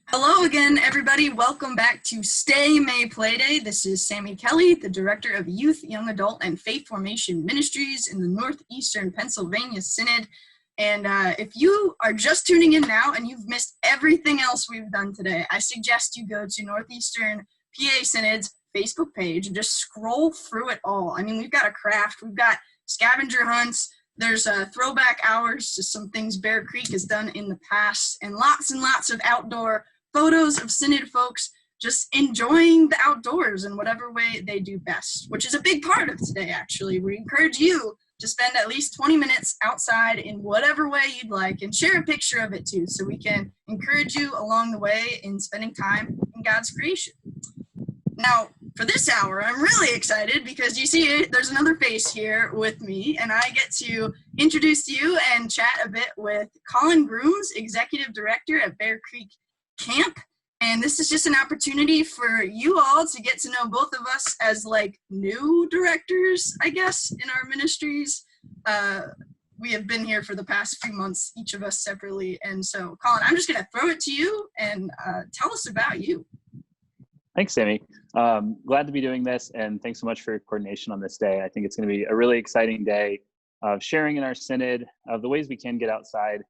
Hello again, everybody. Welcome back to Stay May Playday. This is Sammy Kelly, the Director of Youth, Young Adult, and Faith Formation Ministries in the Northeastern Pennsylvania Synod. And if you are just tuning in now and you've missed everything else we've done today, I suggest you go to Northeastern PA Synod's Facebook page and just scroll through it all. I mean, we've got a craft, we've got scavenger hunts, there's throwback hours to some things Bear Creek has done in the past, and lots of outdoor photos of Synod folks just enjoying the outdoors in whatever way they do best, which is a big part of today, actually. We encourage you to spend at least 20 minutes outside in whatever way you'd like and share a picture of it too, so we can encourage you along the way in spending time in God's creation. Now, for this hour, I'm really excited because you see there's another face here with me, and I get to introduce you and chat a bit with Collin Grooms, Executive Director at Bear Creek Camp. And this is just an opportunity for you all to get to know both of us as like new directors, I guess, in our ministries. We have been here for the past few months, each of us separately. And so, Collin, I'm just going to throw it to you and tell us about you. Thanks, Sammy. Glad to be doing this, and thanks so much for your coordination on this day. I think it's going to be a really exciting day of sharing in our synod of the ways we can get outside,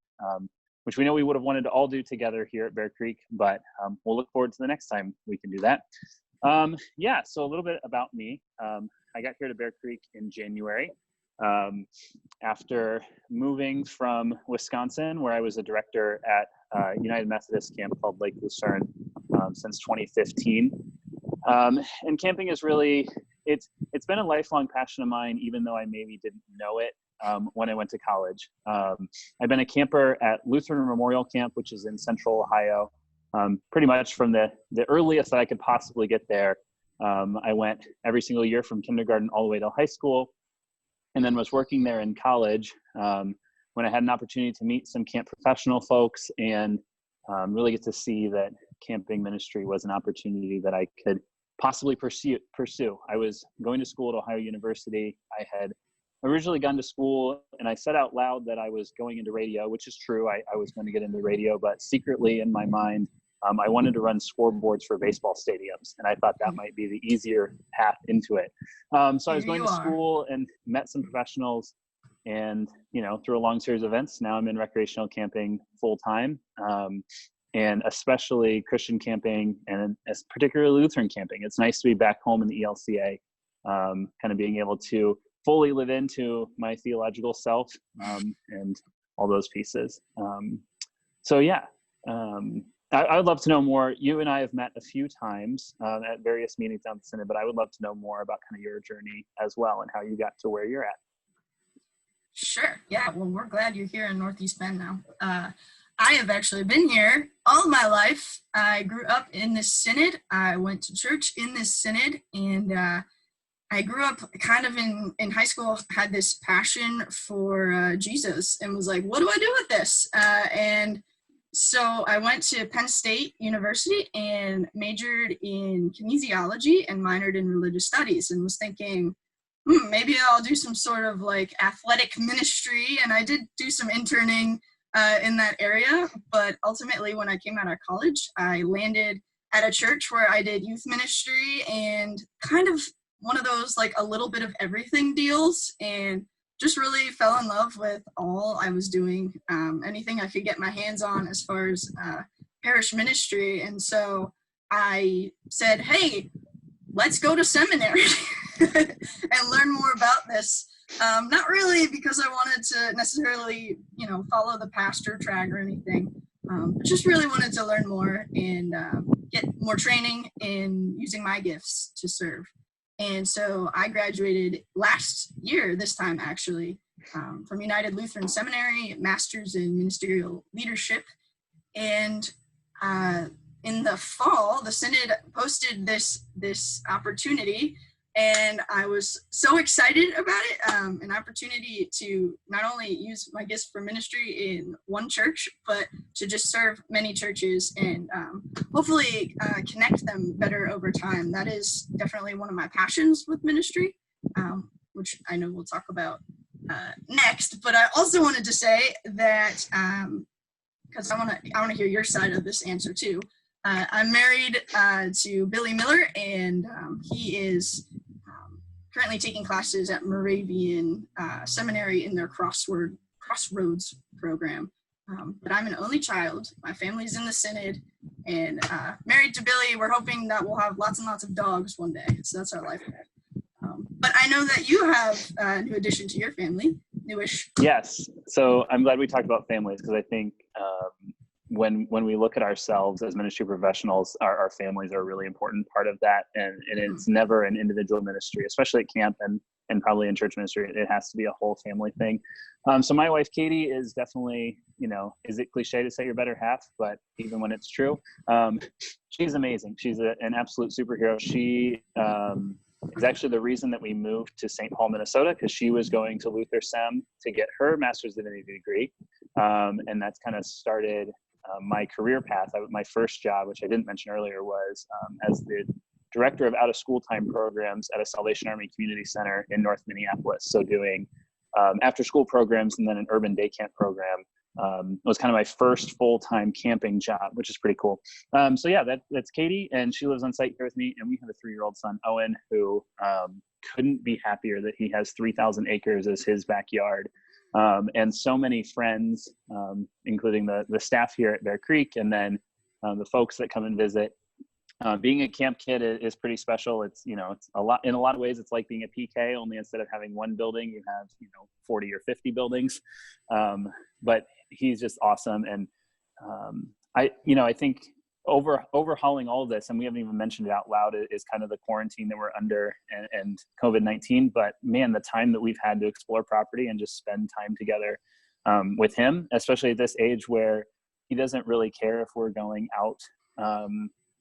which we know we would have wanted to all do together here at Bear Creek, but we'll look forward to the next time we can do that. So a little bit about me. I got here to Bear Creek in January after moving from Wisconsin, where I was a director at United Methodist camp called Lake Lucerne since 2015. And camping is really, it's been a lifelong passion of mine, even though I maybe didn't know it when I went to college. I've been a camper at Lutheran Memorial Camp, which is in Central Ohio, pretty much from the earliest that I could possibly get there. I went every single year from kindergarten all the way to high school, and then was working there in college when I had an opportunity to meet some camp professional folks and really get to see that camping ministry was an opportunity that I could possibly pursue. I was going to school at Ohio University. I had originally gone to school, and I said out loud that I was going into radio, which is true. I was going to get into radio, but secretly in my mind, I wanted to run scoreboards for baseball stadiums, and I thought that might be the easier path into it. So I was going to school and met some professionals, and through a long series of events, now I'm in recreational camping full time, and especially Christian camping, and particularly Lutheran camping. It's nice to be back home in the ELCA, kind of being able to fully live into my theological self and all those pieces. I would love to know more. You and I have met a few times at various meetings on the Synod, but I would love to know more about kind of your journey as well and how you got to where you're at. Sure. Yeah. Well, we're glad you're here in Northeast Penn now. I have actually been here all my life. I grew up in this synod. I went to church in this synod, and I grew up kind of in high school, had this passion for Jesus and was like, what do I do with this? And so I went to Penn State University and majored in kinesiology and minored in religious studies, and was thinking, maybe I'll do some sort of like athletic ministry. And I did do some interning in that area, but ultimately when I came out of college, I landed at a church where I did youth ministry and kind of one of those like a little bit of everything deals, and just really fell in love with all I was doing, anything I could get my hands on as far as parish ministry. And so I said, hey, let's go to seminary and learn more about this. Not really because I wanted to necessarily, follow the pastor track or anything, but just really wanted to learn more and get more training in using my gifts to serve. And so I graduated last year, this time actually, from United Lutheran Seminary, Master's in Ministerial Leadership. And in the fall, the Synod posted this opportunity, and I was so excited about it, an opportunity to not only use my gifts for ministry in one church, but to just serve many churches and hopefully connect them better over time. That is definitely one of my passions with ministry, which I know we'll talk about next. But I also wanted to say that, because I want to hear your side of this answer too. I'm married to Billy Miller, and he is currently taking classes at Moravian Seminary in their Crossroads program. But I'm an only child. My family's in the Synod, and married to Billy. We're hoping that we'll have lots and lots of dogs one day. So that's our life. But I know that you have a new addition to your family, newish. Yes. So I'm glad we talked about families, because I think when we look at ourselves as ministry professionals, our families are a really important part of that. And it's never an individual ministry, especially at camp and probably in church ministry. It has to be a whole family thing. So my wife, Katie, is definitely, is it cliche to say your better half? But even when it's true, she's amazing. She's an absolute superhero. She is actually the reason that we moved to St. Paul, Minnesota, because she was going to Luther Sem to get her master's divinity degree. And that's kind of started my career path. My first job, which I didn't mention earlier, was as the director of out-of-school time programs at a Salvation Army community center in North Minneapolis. So doing after-school programs and then an urban day camp program. It was kind of my first full-time camping job, which is pretty cool. So yeah, that's Katie, and she lives on site here with me, and we have a 3-year-old son, Owen, who couldn't be happier that he has 3,000 acres as his backyard. And so many friends, including the staff here at Bear Creek, and then the folks that come and visit. Being a camp kid is pretty special. It's, it's in a lot of ways, it's like being a PK, only instead of having one building, you have, 40 or 50 buildings. But he's just awesome. And I think overhauling all of this, and we haven't even mentioned it out loud, is kind of the quarantine that we're under and COVID-19. But man, the time that we've had to explore property and just spend time together with him, especially at this age where he doesn't really care if we're going out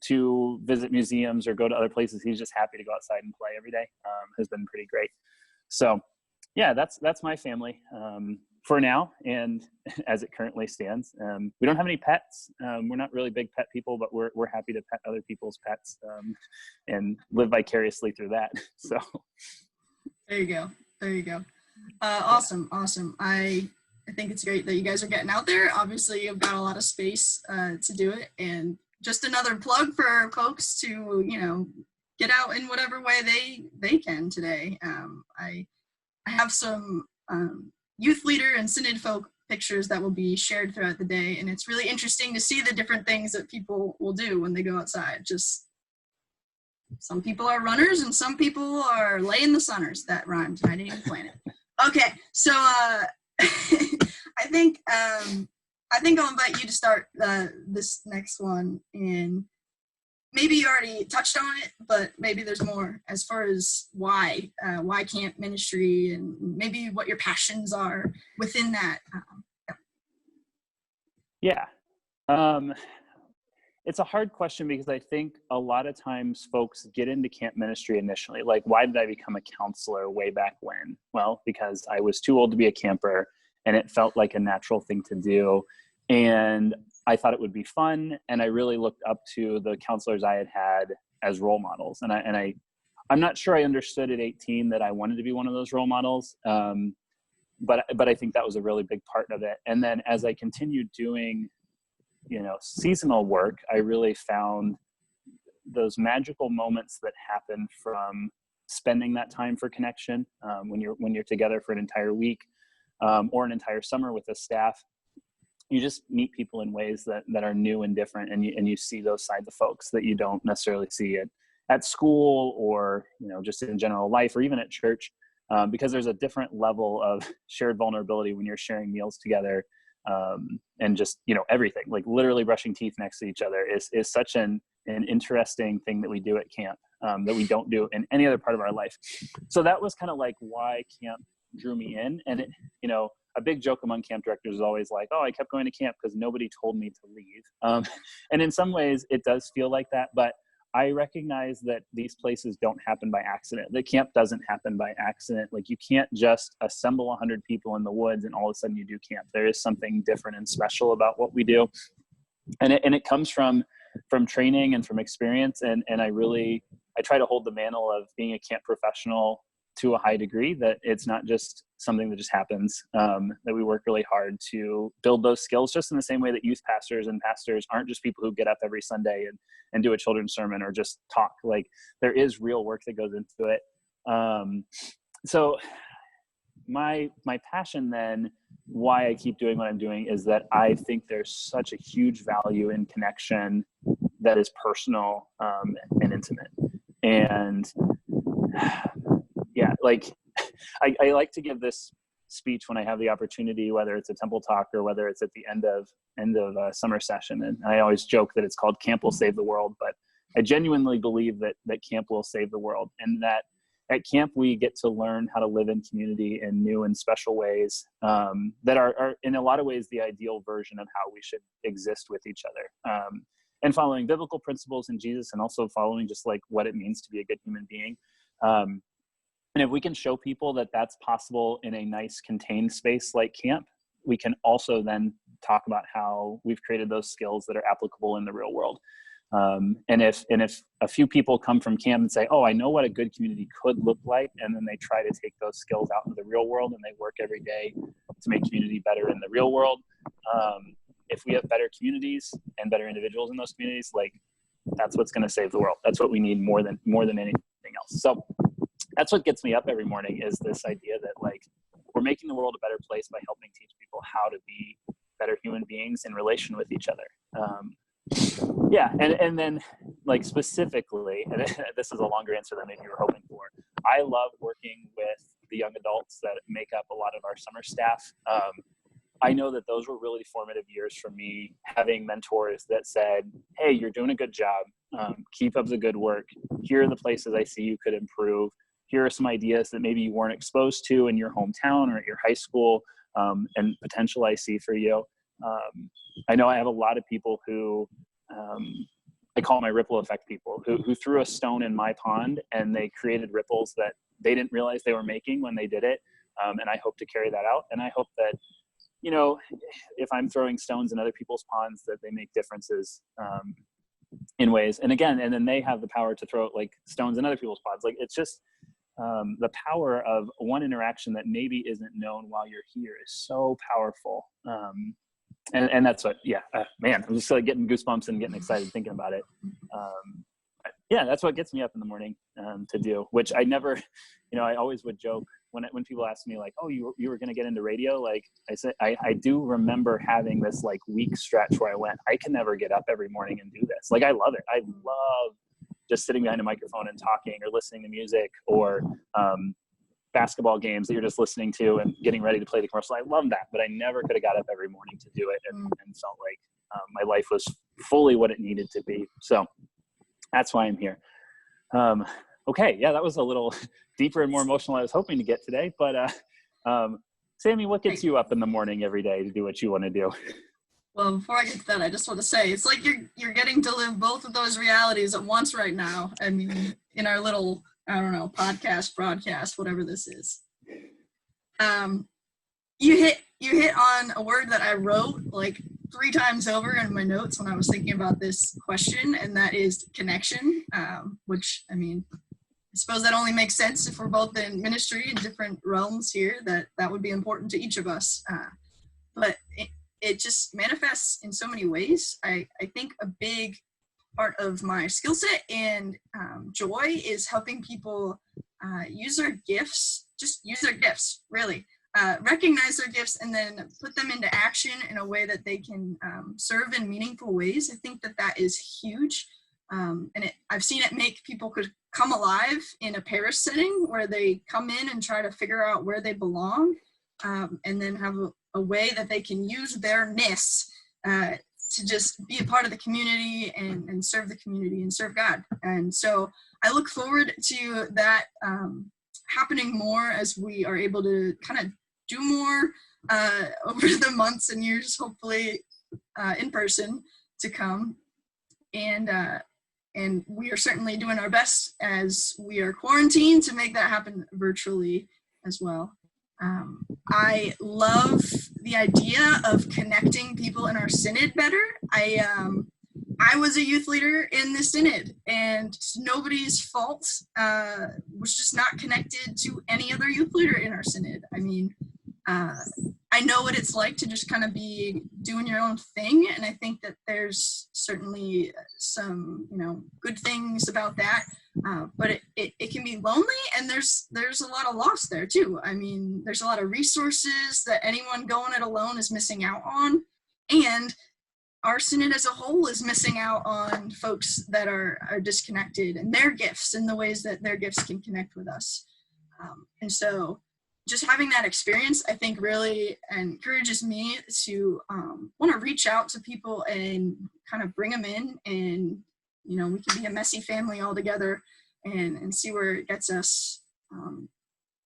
to visit museums or go to other places. He's just happy to go outside and play every day. Has been pretty great. So yeah, that's my family for now, and as it currently stands. We don't have any pets. We're not really big pet people, but we're happy to pet other people's pets and live vicariously through that. So there you go. Awesome. I think it's great that you guys are getting out there. Obviously, you've got a lot of space to do it, and just another plug for folks to get out in whatever way they can today. I have some youth leader and synod folk pictures that will be shared throughout the day, and it's really interesting to see the different things that people will do when they go outside. Just some people are runners and some people are laying the sunners. That rhymes. I didn't even plan it. Okay, so I think I'll invite you to start this next one, and maybe you already touched on it, but maybe there's more as far as why camp ministry, and maybe what your passions are within that. Yeah. It's a hard question, because I think a lot of times folks get into camp ministry initially. Like, why did I become a counselor way back when? Well, because I was too old to be a camper, and it felt like a natural thing to do. And I thought it would be fun. And I really looked up to the counselors I had as role models. And I'm not sure I understood at 18 that I wanted to be one of those role models. But I think that was a really big part of it. And then as I continued doing, seasonal work, I really found those magical moments that happen from spending that time for connection, when you're together for an entire week, or an entire summer with a staff. You just meet people in ways that are new and different, and you see those sides of folks that you don't necessarily see at school, or just in general life, or even at church, because there's a different level of shared vulnerability when you're sharing meals together, and just everything, like literally brushing teeth next to each other is such an interesting thing that we do at camp, that we don't do in any other part of our life. So that was kind of like why camp drew me in. And it, a big joke among camp directors is always like, oh, I kept going to camp because nobody told me to leave. And in some ways it does feel like that, but I recognize that these places don't happen by accident. The camp doesn't happen by accident. Like, you can't just assemble 100 people in the woods and all of a sudden you do camp. There is something different and special about what we do. And it comes from training and from experience. And I try to hold the mantle of being a camp professional to a high degree, that it's not just something that just happens, that we work really hard to build those skills, just in the same way that youth pastors and pastors aren't just people who get up every Sunday and do a children's sermon or just talk. Like, there is real work that goes into it. So my passion then, why I keep doing what I'm doing, is that I think there's such a huge value in connection that is personal and intimate. And yeah, like I like to give this speech when I have the opportunity, whether it's a temple talk or whether it's at the end of a summer session. And I always joke that it's called Camp Will Save the World, but I genuinely believe that camp will save the world, and that at camp we get to learn how to live in community in new and special ways that are in a lot of ways the ideal version of how we should exist with each other, and following biblical principles in Jesus, and also following just like what it means to be a good human being. And if we can show people that that's possible in a nice contained space like camp, we can also then talk about how we've created those skills that are applicable in the real world. And if a few people come from camp and say, oh, I know what a good community could look like, and then they try to take those skills out into the real world and they work every day to make community better in the real world. If we have better communities and better individuals in those communities, like, that's what's going to save the world. That's what we need more than anything else. So that's what gets me up every morning, is this idea that, like, we're making the world a better place by helping teach people how to be better human beings in relation with each other. Yeah, and then, like, specifically, and this is a longer answer than maybe you were hoping for, I love working with the young adults that make up a lot of our summer staff. I know that those were really formative years for me, having mentors that said, hey, you're doing a good job. Keep up the good work. Here are the places I see you could improve. Here are some ideas that maybe you weren't exposed to in your hometown or at your high school, and potential I see for you. I know I have a lot of people who, I call my ripple effect people, who threw a stone in my pond and they created ripples that they didn't realize they were making when they did it. And I hope to carry that out. And I hope that, you know, if I'm throwing stones in other people's ponds, that they make differences in ways. And again, and then they have the power to throw like stones in other people's ponds. Like, it's just the power of one interaction that maybe isn't known while you're here is so powerful. And that's what, man, I'm just like getting goosebumps and getting excited thinking about it. Yeah, that's what gets me up in the morning to do, which I never, I always would joke when people ask me like, oh, you were going to get into radio. Like I said, I do remember having this like week stretch where I went, I can never get up every morning and do this. Like, I love it. I love just sitting behind a microphone and talking or listening to music or basketball games that you're just listening to and getting ready to play the commercial. I love that, but I never could have got up every morning to do it and felt like my life was fully what it needed to be. So that's why I'm here. Okay. Yeah, that was a little deeper and more emotional than I was hoping to get today, but Sammy, what gets you up in the morning every day to do what you want to do? Well, before I get to that, I just want to say, it's like you're getting to live both of those realities at once right now. I mean, in our little, I don't know, podcast, broadcast, whatever this is. You hit on a word that I wrote like 3 times over in my notes when I was thinking about this question, and that is connection, which, I mean, I suppose that only makes sense if we're both in ministry in different realms here, that would be important to each of us. But it just manifests in so many ways. I think a big part of my skill set and joy is helping people use their gifts, really. Recognize their gifts and then put them into action in a way that they can serve in meaningful ways. I think that is huge. And I've seen it make people could come alive in a parish setting where they come in and try to figure out where they belong, and then have a way that they can use their ness to just be a part of the community and serve the community and serve God. And so I look forward to that happening more as we are able to kind of do more over the months and years, hopefully in person to come. And we are certainly doing our best as we are quarantined to make that happen virtually as well. I love the idea of connecting people in our synod better. I was a youth leader in the synod, and nobody's fault was just not connected to any other youth leader in our synod. I mean, I know what it's like to just kind of be doing your own thing, and I think that there's certainly some, good things about that. But it can be lonely, and there's a lot of loss there too. I mean, there's a lot of resources that anyone going it alone is missing out on, and our synod as a whole is missing out on folks that are disconnected, and their gifts and the ways that their gifts can connect with us. And so just having that experience, I think, really encourages me to want to reach out to people and kind of bring them in, and we can be a messy family all together and see where it gets us. And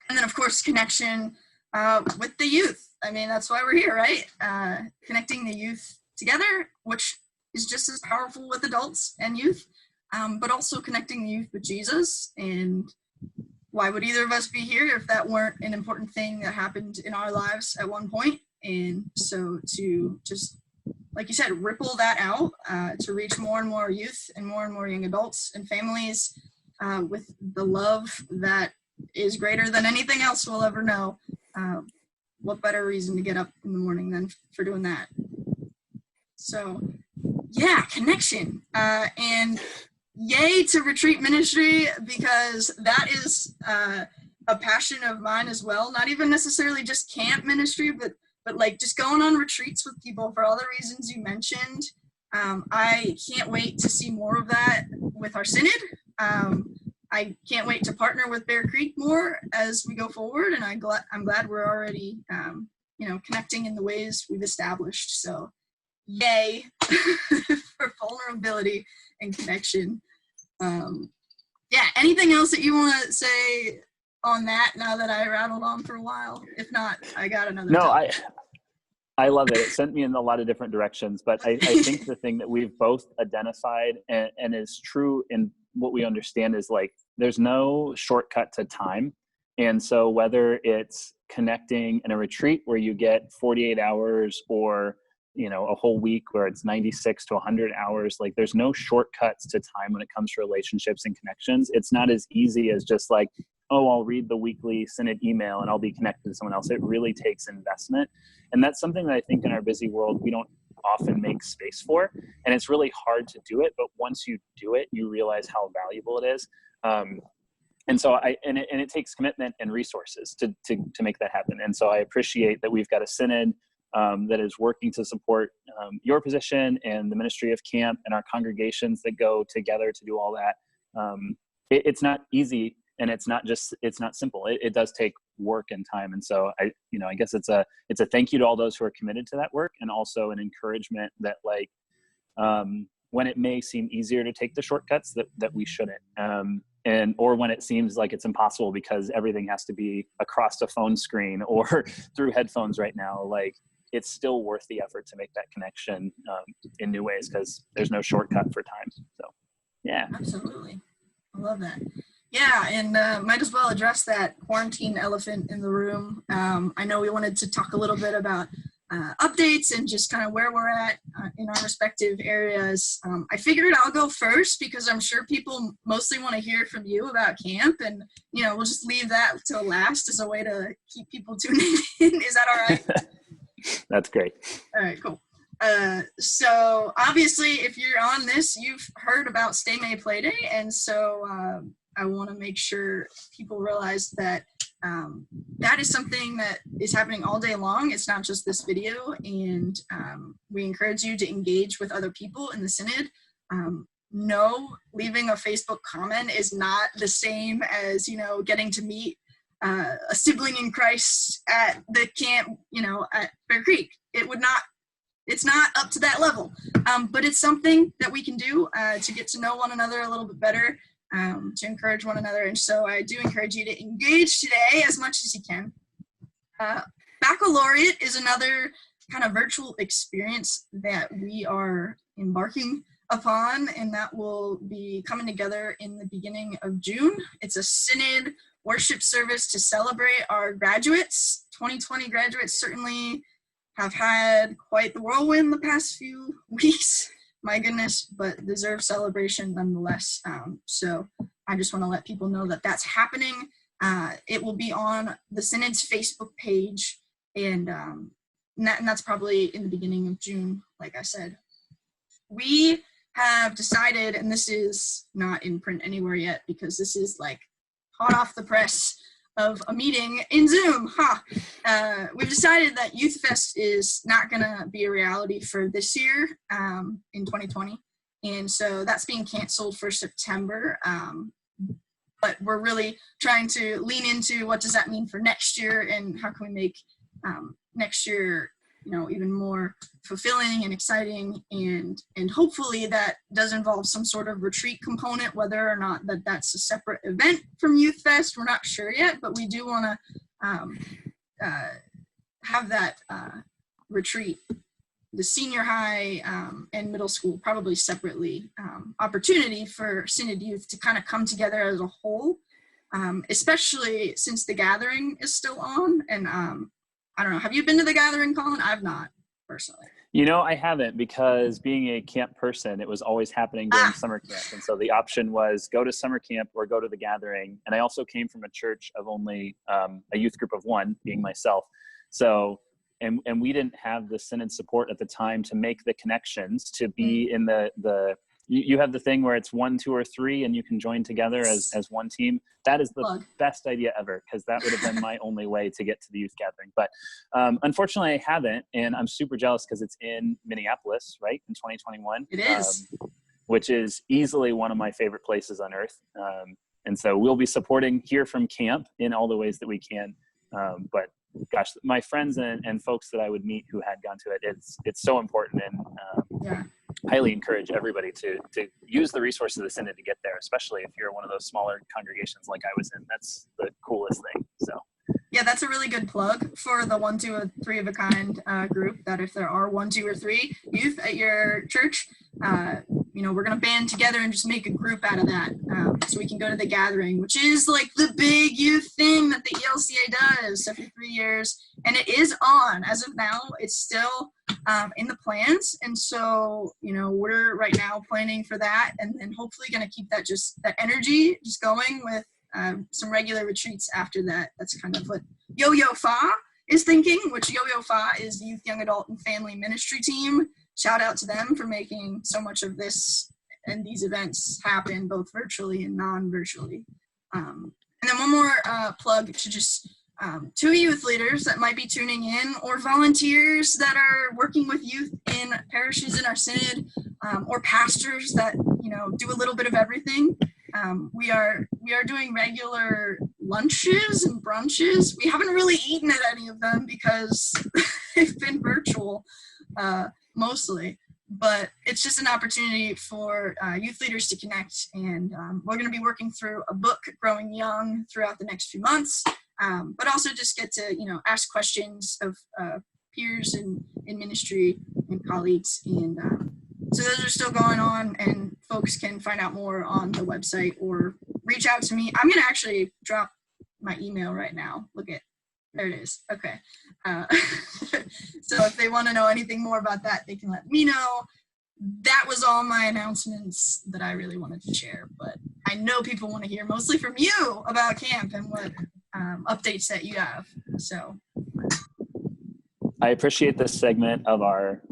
then, of course, connection with the youth. I mean, that's why we're here, right? Connecting the youth together, which is just as powerful with adults and youth, but also connecting the youth with Jesus. And why would either of us be here if that weren't an important thing that happened in our lives at one point? And so to just, like you said, ripple that out to reach more and more youth and more young adults and families with the love that is greater than anything else we'll ever know. What better reason to get up in the morning than for doing that? So yeah, connection. And yay to retreat ministry, because that is a passion of mine as well. Not even necessarily just camp ministry, but like just going on retreats with people for all the reasons you mentioned. I can't wait to see more of that with our synod. I can't wait to partner with Bear Creek more as we go forward, and I'm glad we're already connecting in the ways we've established. So yay for vulnerability and connection. Yeah, anything else that you want to say on that now that I rattled on for a while? If not, I got another topic. I love it. It sent me in a lot of different directions, but I think the thing that we've both identified and is true in what we understand is, like, there's no shortcut to time. And so whether it's connecting in a retreat where you get 48 hours or a whole week where it's 96 to 100 hours, like, there's no shortcuts to time when it comes to relationships and connections. It's not as easy as just like, oh, I'll read the weekly synod email and I'll be connected to someone else. It really takes investment. And that's something that I think in our busy world, we don't often make space for. And it's really hard to do it. But once you do it, you realize how valuable it is. And so it takes commitment and resources to make that happen. And so I appreciate that we've got a synod that is working to support your position and the ministry of camp and our congregations that go together to do all that. It's not easy, and it's not simple. It does take work and time. And so I guess it's a thank you to all those who are committed to that work, and also an encouragement that, like, when it may seem easier to take the shortcuts, that we shouldn't. Or when it seems like it's impossible because everything has to be across a phone screen or through headphones right now, like, it's still worth the effort to make that connection in new ways, because there's no shortcut for time. So, yeah. Absolutely. I love that. Yeah, and might as well address that quarantine elephant in the room. I know we wanted to talk a little bit about updates and just kind of where we're at in our respective areas. I figured I'll go first because I'm sure people mostly want to hear from you about camp, and we'll just leave that till last as a way to keep people tuning in. Is that all right? That's great. All right, cool. So obviously, if you're on this, you've heard about Stay May Play Day, and so I want to make sure people realize that that is something that is happening all day long. It's not just this video, and we encourage you to engage with other people in the synod. No, leaving a Facebook comment is not the same as getting to meet a sibling in Christ at the camp, at Bear Creek. It's not up to that level, but it's something that we can do to get to know one another a little bit better, to encourage one another. And so I do encourage you to engage today as much as you can. Baccalaureate is another kind of virtual experience that we are embarking upon, and that will be coming together in the beginning of June. It's a synod worship service to celebrate our graduates. 2020 graduates certainly have had quite the whirlwind the past few weeks. my goodness, but deserves celebration nonetheless. So I just want to let people know that that's happening. It will be on the Synod's Facebook page, and that's probably in the beginning of June, like I said. We have decided, and this is not in print anywhere yet because this is like hot off the press of a meeting in Zoom. We've decided that Youth Fest is not going to be a reality for this year in 2020. And so that's being canceled for September. But we're really trying to lean into what does that mean for next year and how can we make next year, even more fulfilling and exciting, and hopefully that does involve some sort of retreat component, whether or not that's a separate event from Youth Fest. We're not sure yet, but we do want to have that retreat, the senior high and middle school, probably separately, opportunity for Synod youth to kind of come together as a whole, especially since the gathering is still on. And I don't know, have you been to the gathering, Collin? I've not, personally. I haven't, because being a camp person, it was always happening during summer camp. And so the option was go to summer camp or go to the gathering. And I also came from a church of only a youth group of one, being myself. So, and we didn't have the Synod support at the time to make the connections to be in you have the thing where it's 1, 2, or 3, and you can join together as one team. That is the best idea ever, because that would have been my only way to get to the youth gathering. But unfortunately, I haven't, and I'm super jealous because it's in Minneapolis, right, in 2021. It is. Which is easily one of my favorite places on earth. And so we'll be supporting here from camp in all the ways that we can. But gosh, my friends and folks that I would meet who had gone to it, it's so important, and highly encourage everybody to use the resources of the Synod to get there, especially if you're one of those smaller congregations like I was in. That's the coolest thing. So yeah, that's a really good plug for the 1, 2, or 3 of a kind group, that if there are 1, 2, or 3 youth at your church, we're going to band together and just make a group out of that, so we can go to the gathering, which is like the big youth thing that the ELCA does every 3 years. And it is on. As of now, it's still in the plans. And so, we're right now planning for that, and then hopefully going to keep that energy just going with some regular retreats after that. That's kind of what Yo-Yo Fa is thinking, which Yo-Yo Fa is the Youth, Young Adult, and Family Ministry team. Shout out to them for making so much of this and these events happen, both virtually and non-virtually. And then one more plug to just two youth leaders that might be tuning in, or volunteers that are working with youth in parishes in our synod, or pastors that do a little bit of everything. We are doing regular lunches and brunches. We haven't really eaten at any of them because they've been virtual mostly, but it's just an opportunity for youth leaders to connect. And we're going to be working through a book, Growing Young, throughout the next few months, but also just get to ask questions of peers in ministry and colleagues. And so those are still going on, and folks can find out more on the website or reach out to me. I'm going to actually drop my email right now. There it is. Okay. So if they want to know anything more about that, they can let me know. That was all my announcements that I really wanted to share, but I know people want to hear mostly from you about camp and what updates that you have. So I appreciate this segment of our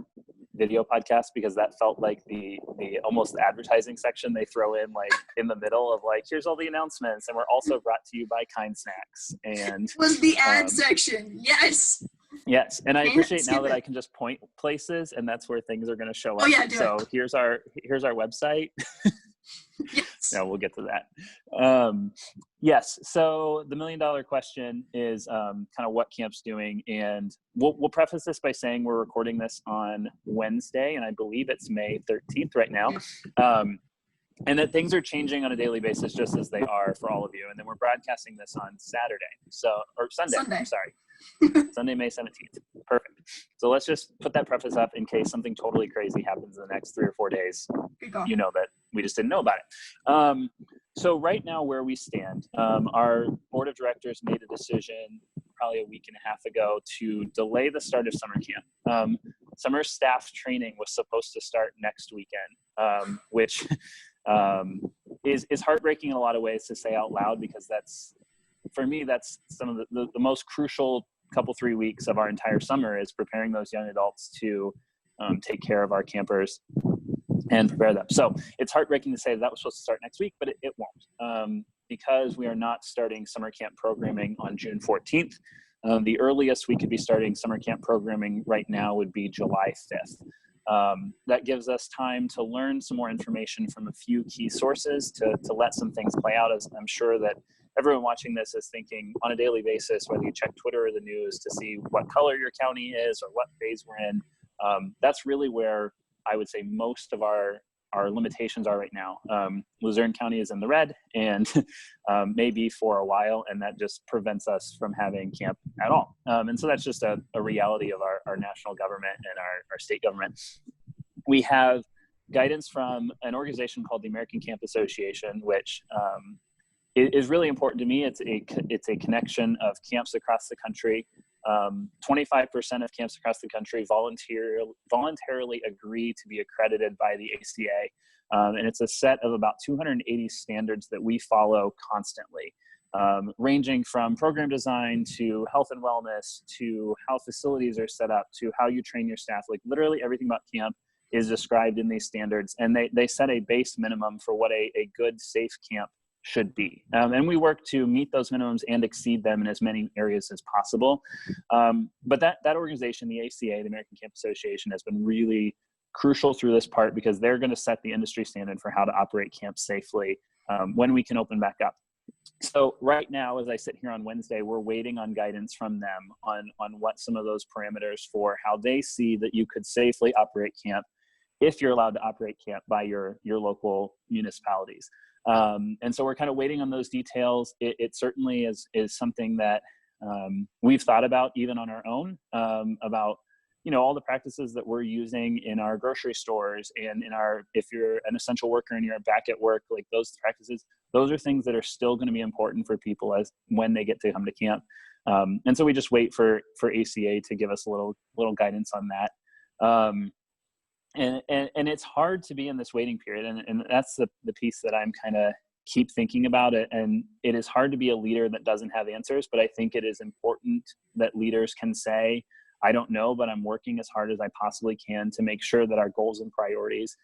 video podcast, because that felt like the almost advertising section they throw in, like in the middle of like, here's all the announcements, and we're also brought to you by Kind Snacks. And it was the ad section. Yes, and I appreciate now that I can just point places, and that's where things are going to show up. Oh yeah, here's our website. Yes. No, we'll get to that. Yes. So the $1 million question is kind of what camp's doing, and we'll preface this by saying we're recording this on Wednesday, and I believe it's May 13th right now. And that things are changing on a daily basis, just as they are for all of you. And then we're broadcasting this on Sunday. Sorry. Sunday, May 17th. Perfect. So let's just put that preface up in case something totally crazy happens in the next 3 or 4 days. You know that we just didn't know about it. So right now where we stand, our board of directors made a decision probably a week and a half ago to delay the start of summer camp. summer staff training was supposed to start next weekend, which is heartbreaking in a lot of ways to say out loud, because that's, for me, that's some of the most crucial couple 3 weeks of our entire summer, is preparing those young adults to take care of our campers and prepare them. So it's heartbreaking to say that was supposed to start next week, but it won't, because we are not starting summer camp programming on June 14th. The earliest we could be starting summer camp programming right now would be July 5th. That gives us time to learn some more information from a few key sources, to let some things play out, as I'm sure that everyone watching this is thinking on a daily basis, whether you check Twitter or the news to see what color your county is or what phase we're in. That's really where I would say most of our limitations are right now. Luzerne County is in the red, and maybe for a while, and that just prevents us from having camp at all. And so that's just a reality of our national government and our state government. We have guidance from an organization called the American Camp Association, which is really important to me. It's a connection of camps across the country. 25% of camps across the country voluntarily agree to be accredited by the ACA. And it's a set of about 280 standards that we follow constantly, ranging from program design to health and wellness, to how facilities are set up, to how you train your staff. Like literally everything about camp is described in these standards. And they set a base minimum for what a good, safe camp should be. And we work to meet those minimums and exceed them in as many areas as possible. But that organization, the ACA, the American Camp Association, has been really crucial through this part, because they're going to set the industry standard for how to operate camps safely when we can open back up. So right now, as I sit here on Wednesday, we're waiting on guidance from them on what some of those parameters for how they see that you could safely operate camp, if you're allowed to operate camp by your local municipalities. And so we're kind of waiting on those details. It certainly is something that we've thought about even on our own, about, all the practices that we're using in our grocery stores and if you're an essential worker and you're back at work, like those practices, those are things that are still going to be important for people when they get to come to camp. And so we just wait for ACA to give us a little guidance on that. And it's hard to be in this waiting period. And that's the piece that I'm kind of keep thinking about it. And it is hard to be a leader that doesn't have answers, but I think it is important that leaders can say, I don't know, but I'm working as hard as I possibly can to make sure that our goals and priorities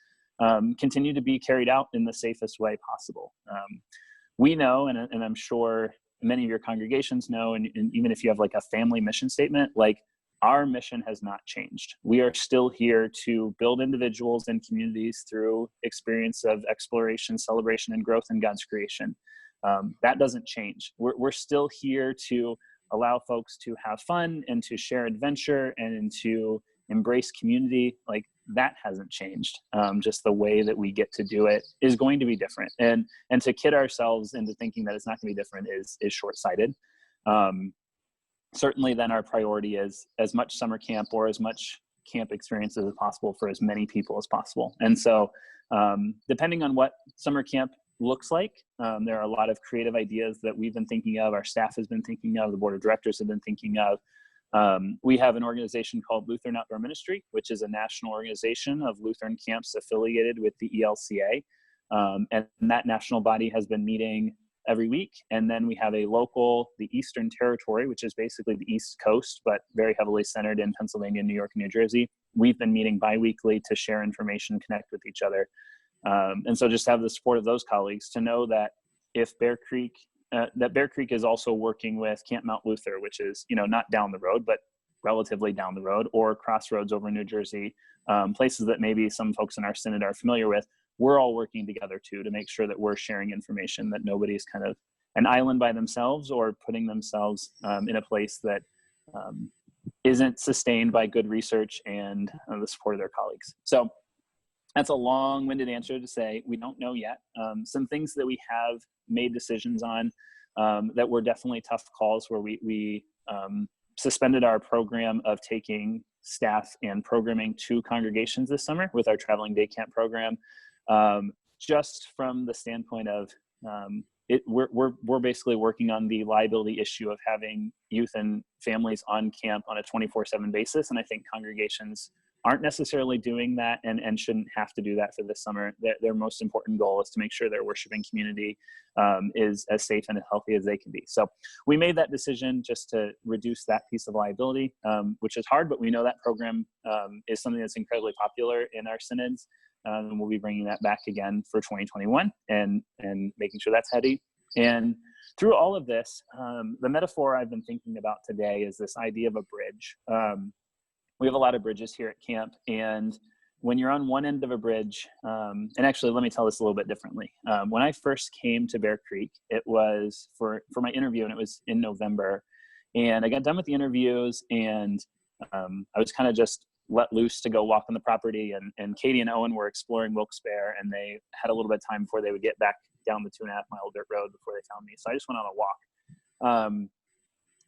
continue to be carried out in the safest way possible. We know, and I'm sure many of your congregations know, and even if you have like a family mission statement, like our mission has not changed. We are still here to build individuals and communities through experience of exploration, celebration, and growth in God's creation. That doesn't change. We're still here to allow folks to have fun and to share adventure and to embrace community. Like that hasn't changed. Just the way that we get to do it is going to be different. And to kid ourselves into thinking that it's not going to be different is short-sighted. Certainly then our priority is as much summer camp or as much camp experiences as possible for as many people as possible. And so depending on what summer camp looks like, there are a lot of creative ideas that we've been thinking of, our staff has been thinking of, the board of directors have been thinking of. We have an organization called Lutheran Outdoor Ministry, which is a national organization of Lutheran camps affiliated with the ELCA. And that national body has been meeting every week. And then we have a local, the Eastern Territory, which is basically the East Coast, but very heavily centered in Pennsylvania, New York, and New Jersey. We've been meeting bi-weekly to share information, connect with each other. And so just have the support of those colleagues to know that if Bear Creek is also working with Camp Mount Luther, which is, not down the road, but relatively down the road, or Crossroads over in New Jersey, places that maybe some folks in our synod are familiar with. We're all working together too to make sure that we're sharing information, that nobody's kind of an island by themselves or putting themselves in a place that isn't sustained by good research and the support of their colleagues. So that's a long-winded answer to say we don't know yet. Some things that we have made decisions on that were definitely tough calls, where we suspended our program of taking staff and programming to congregations this summer with our traveling day camp program. Just from the standpoint of we're basically working on the liability issue of having youth and families on camp on a 24/7 basis. And I think congregations aren't necessarily doing that and shouldn't have to do that for this summer. Their most important goal is to make sure their worshiping community is as safe and as healthy as they can be. So we made that decision just to reduce that piece of liability, which is hard, but we know that program is something that's incredibly popular in our synods. And we'll be bringing that back again for 2021 and making sure that's heady. And through all of this, the metaphor I've been thinking about today is this idea of a bridge. We have a lot of bridges here at camp, and when you're on one end of a bridge, and actually let me tell this a little bit differently. When I first came to Bear Creek, it was for my interview, and it was in November, and I got done with the interviews, and I was kind of just let loose to go walk on the property, and Katie and Owen were exploring Wilkes-Barre, and they had a little bit of time before they would get back down the 2.5-mile dirt road before they found me. So I just went on a walk.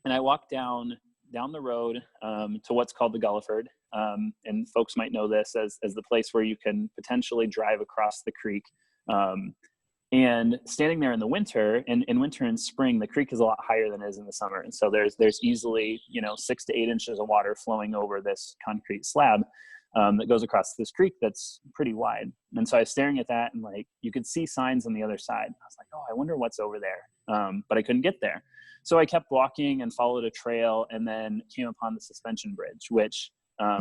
And I walked down the road to what's called the Gulliford. And folks might know this as the place where you can potentially drive across the creek. And standing there in the winter, in winter and spring, the creek is a lot higher than it is in the summer. And so there's easily, 6 to 8 inches of water flowing over this concrete slab that goes across this creek that's pretty wide. And so I was staring at that, and like, you could see signs on the other side. I was like, oh, I wonder what's over there. But I couldn't get there. So I kept walking and followed a trail, and then came upon the suspension bridge, which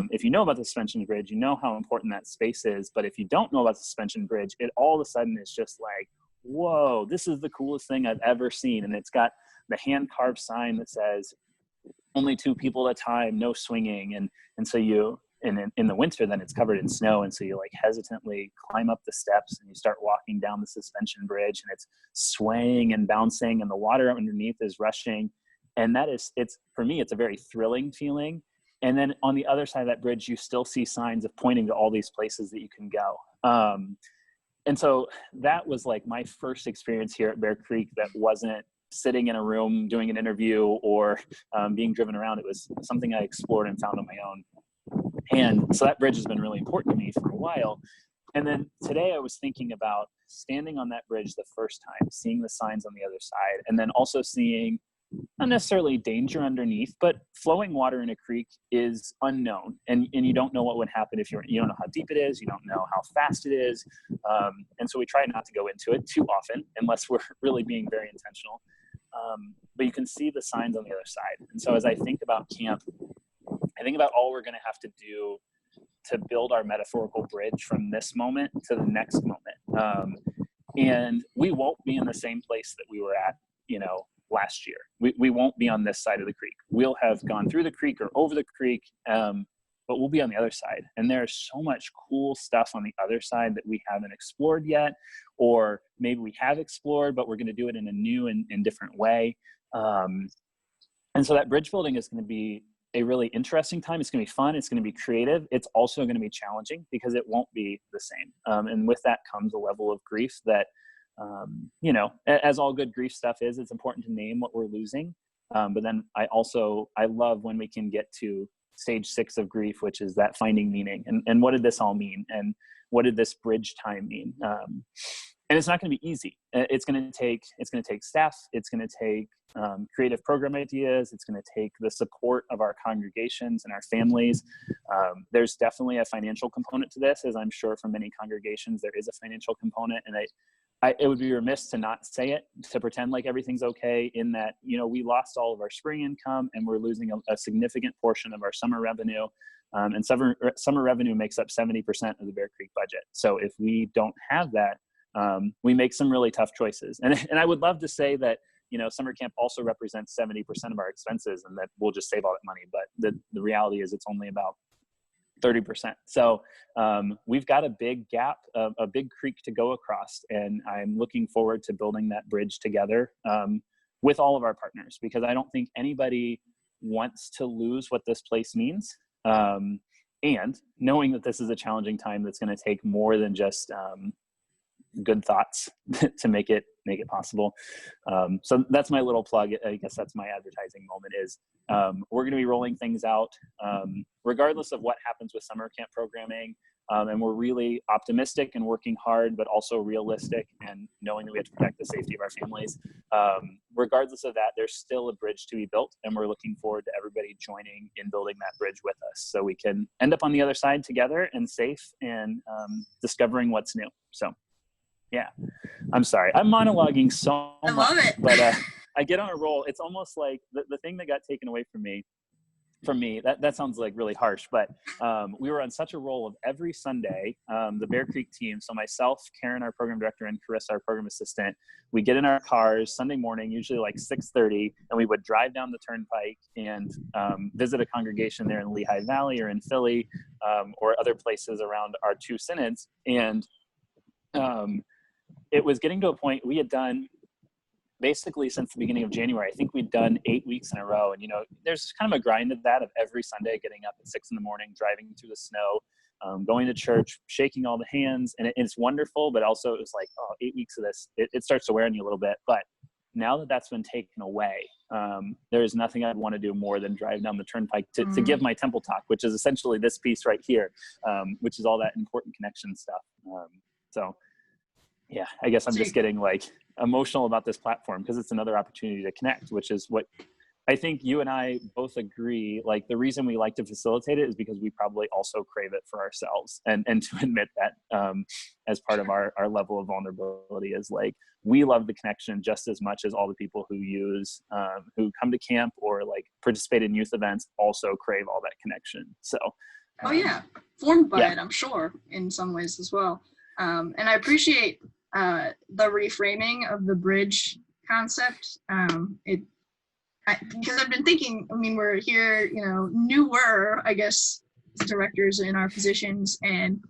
if you know about the suspension bridge, you know how important that space is. But if you don't know about the suspension bridge, it all of a sudden is just like, whoa, this is the coolest thing I've ever seen. And it's got the hand carved sign that says only 2 people at a time, no swinging. And so you, in the winter, then it's covered in snow. And so you like hesitantly climb up the steps, and you start walking down the suspension bridge, and it's swaying and bouncing, and the water underneath is rushing. And for me, it's a very thrilling feeling. And then on the other side of that bridge, you still see signs of pointing to all these places that you can go. And so that was like my first experience here at Bear Creek that wasn't sitting in a room doing an interview or being driven around. It was something I explored and found on my own. And so that bridge has been really important to me for a while. And then today I was thinking about standing on that bridge the first time, seeing the signs on the other side, and then also seeing not necessarily danger underneath, but flowing water in a creek is unknown. And you don't know what would happen if you don't know how deep it is, you don't know how fast it is. And so we try not to go into it too often unless we're really being very intentional. But you can see the signs on the other side. And so as I think about camp, I think about all we're going to have to do to build our metaphorical bridge from this moment to the next moment. And we won't be in the same place that we were at, last year. We won't be on this side of the creek. We'll have gone through the creek or over the creek, but we'll be on the other side. And there's so much cool stuff on the other side that we haven't explored yet, or maybe we have explored, but we're going to do it in a new and different way. And so that bridge building is going to be a really interesting time. It's going to be fun. It's going to be creative. It's also going to be challenging because it won't be the same. And with that comes a level of grief that, as all good grief stuff is, it's important to name what we're losing. But then I love when we can get to stage 6 of grief, which is that finding meaning. And what did this all mean? And what did this bridge time mean? And it's not going to be easy. It's going to take staff. It's going to take creative program ideas. It's going to take the support of our congregations and our families. There's definitely a financial component to this, as I'm sure for many congregations there is a financial component. And it would be remiss to not say it, to pretend like everything's okay, in that, we lost all of our spring income and we're losing a significant portion of our summer revenue. And summer revenue makes up 70% of the Bear Creek budget. So if we don't have that, we make some really tough choices. And I would love to say that, summer camp also represents 70% of our expenses and that we'll just save all that money. But the reality is it's only about 30%. So we've got a big gap, a big creek to go across. And I'm looking forward to building that bridge together with all of our partners, because I don't think anybody wants to lose what this place means. And knowing that this is a challenging time that's going to take more than just good thoughts to make it possible. So that's my little plug. I guess that's my advertising moment is we're going to be rolling things out regardless of what happens with summer camp programming. And we're really optimistic and working hard, but also realistic and knowing that we have to protect the safety of our families. Regardless of that, there's still a bridge to be built, and we're looking forward to everybody joining in building that bridge with us so we can end up on the other side together and safe and discovering what's new. So, yeah, I'm sorry. I'm monologuing so I much, love it. but I get on a roll. It's almost like the thing that got taken away from me, that sounds like really harsh, but we were on such a roll of every Sunday, the Bear Creek team, so myself, Karen, our program director, and Carissa, our program assistant, we get in our cars Sunday morning, usually like 6:30, and we would drive down the turnpike and visit a congregation there in Lehigh Valley or in Philly, or other places around our two synods. And it was getting to a point we had done basically since the beginning of January. I think we'd done 8 weeks in a row. And, there's kind of a grind of that, of every Sunday getting up at 6 a.m, driving through the snow, going to church, shaking all the hands. And it's wonderful, but also it was like, 8 weeks of this, it starts to wear on you a little bit. But now that that's been taken away, there is nothing I'd want to do more than drive down the turnpike to give my temple talk, which is essentially this piece right here, which is all that important connection stuff. So yeah, I guess I'm just getting like emotional about this platform because it's another opportunity to connect, which is what I think you and I both agree. Like the reason we like to facilitate it is because we probably also crave it for ourselves, and to admit that as part of our level of vulnerability is like, we love the connection just as much as all the people who who come to camp or like participate in youth events also crave all that connection. So oh yeah, formed by it, I'm sure, in some ways as well. And I appreciate the reframing of the bridge concept. Because I've been thinking, we're here, newer, I guess, directors in our positions. And,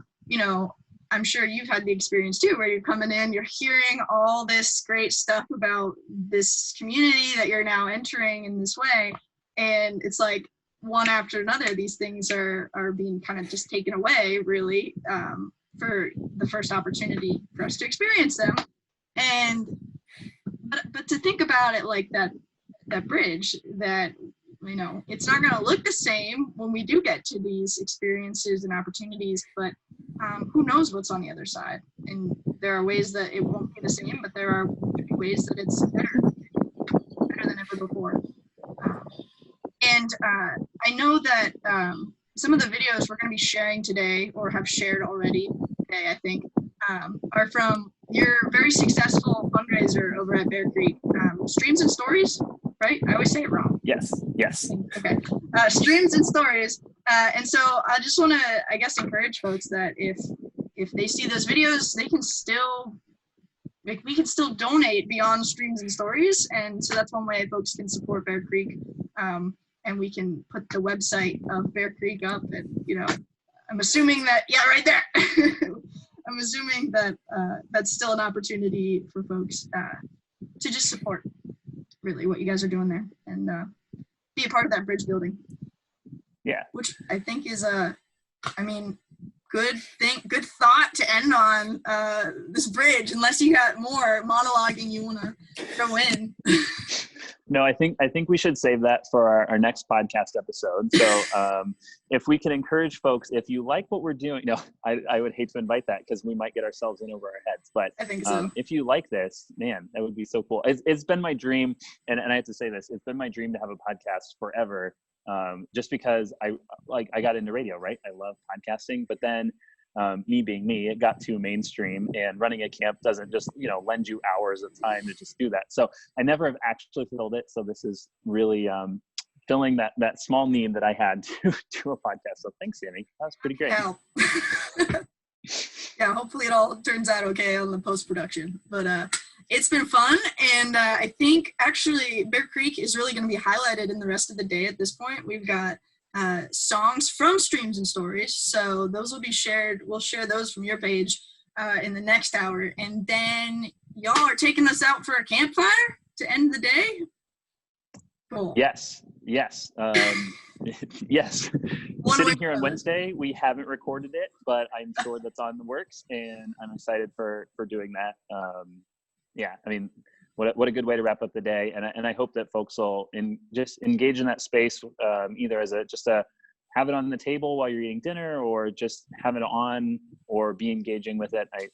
I'm sure you've had the experience too, where you're coming in, you're hearing all this great stuff about this community that you're now entering in this way. And it's like one after another, these things are being kind of just taken away, really, for the first opportunity for us to experience them. And but to think about it like that bridge, that it's not going to look the same when we do get to these experiences and opportunities, but who knows what's on the other side. And there are ways that it won't be the same, but there are ways that it's better than ever before. And I know that some of the videos we're going to be sharing today, or have shared already today, I think, are from your very successful fundraiser over at Bear Creek, Streams and Stories, right? I always say it wrong. Yes. Okay. Streams and Stories. And so I just want to, I guess, encourage folks that if they see those videos, they can still, we can still donate beyond Streams and Stories. And so that's one way folks can support Bear Creek. And we can put the website of Bear Creek up, and I'm assuming that, yeah, right there. I'm assuming that that's still an opportunity for folks to just support really what you guys are doing there, and be a part of that bridge building. Yeah. Which I think is good thought to end on this bridge, unless you got more monologuing you want to throw in. No, I think we should save that for our next podcast episode. So if we can encourage folks, if you like what we're doing, I would hate to invite that because we might get ourselves in over our heads. But I think so. If you like this, man, that would be so cool. It's been my dream, and I have to say this, it's been my dream to have a podcast forever. Just because I got into radio, right? I love podcasting, but then me being me, it got too mainstream, and running a camp doesn't just, lend you hours of time to just do that. So I never have actually filled it. So this is really filling that small need that I had to do a podcast. So thanks, Sammy. That was pretty great. Yeah, hopefully it all turns out okay on the post-production. But it's been fun, and I think actually Bear Creek is really going to be highlighted in the rest of the day at this point. We've got songs from Streams and Stories, so those will be shared. We'll share those from your page in the next hour, and then y'all are taking us out for a campfire to end the day. Cool. Yes. Yes. Sitting here on Wednesday, we haven't recorded it, but I'm sure that's on the works, and I'm excited for doing that. What a good way to wrap up the day. And I hope that folks will just engage in that space, either as just a have it on the table while you're eating dinner, or just have it on, or be engaging with it. I,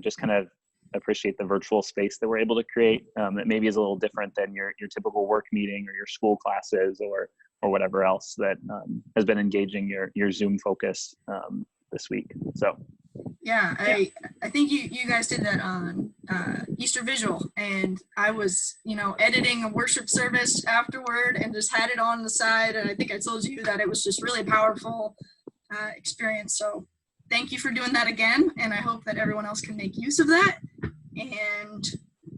just kind of appreciate the virtual space that we're able to create. That maybe is a little different than your typical work meeting or your school classes or whatever else that has been engaging your Zoom focus this week. So. Yeah, I think you guys did that on Easter Visual, and I was, editing a worship service afterward and just had it on the side. And I think I told you that it was just really powerful experience. So thank you for doing that again. And I hope that everyone else can make use of that. And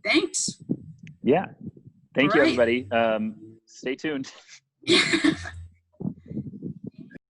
thanks. Yeah. Thank you, everybody. Stay tuned.